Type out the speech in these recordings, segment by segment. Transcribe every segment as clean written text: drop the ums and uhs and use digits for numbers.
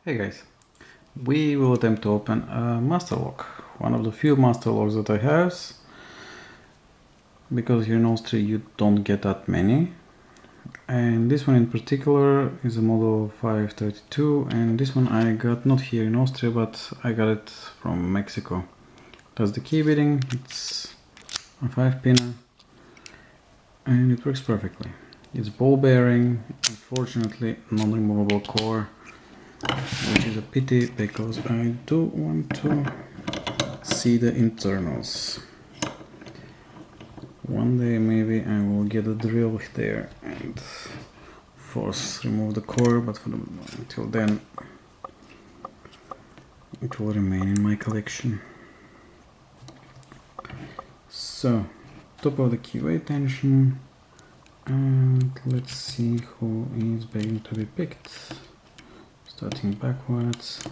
Hey guys, we will attempt to open a master lock, one of the few master locks that I have, because here in Austria you don't get that many, and this one in particular is a model 532, and this one I got not here in Austria, but I got it from Mexico. That's the key bitting, it's a 5-pinner, and it works perfectly. It's ball bearing, unfortunately non-removable core, which is a pity because I do want to see the internals. One day maybe I will get a drill there and remove the core, but until then it will remain in my collection. So, top of the keyway tension, and let's see who is begging to be picked. Starting backwards,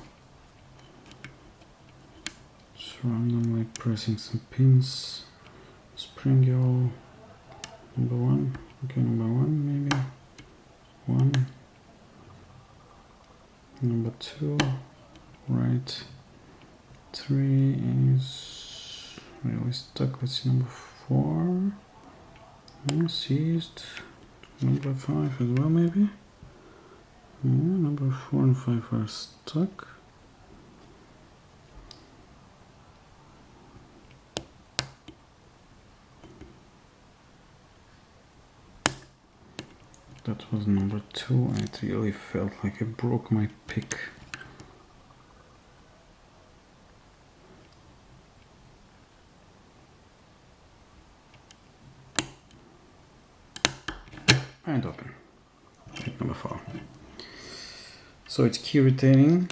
just randomly pressing some pins. Spring yaw, number 1, okay, number 1 maybe, 1, number 2, right, 3 is really stuck, let's see, number 4, seized, number 5 as well maybe. Yeah, number 4 and 5 are stuck. That was number 2, and it really felt like I broke my pick. And open. Hit number 4. So it's key retaining,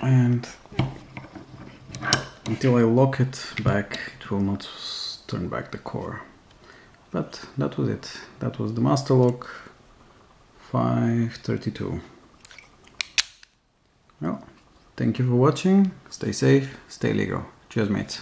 and until I lock it back, it will not turn back the core. But that was it. That was the master lock 532. Well, thank you for watching. Stay safe, stay legal. Cheers, mates.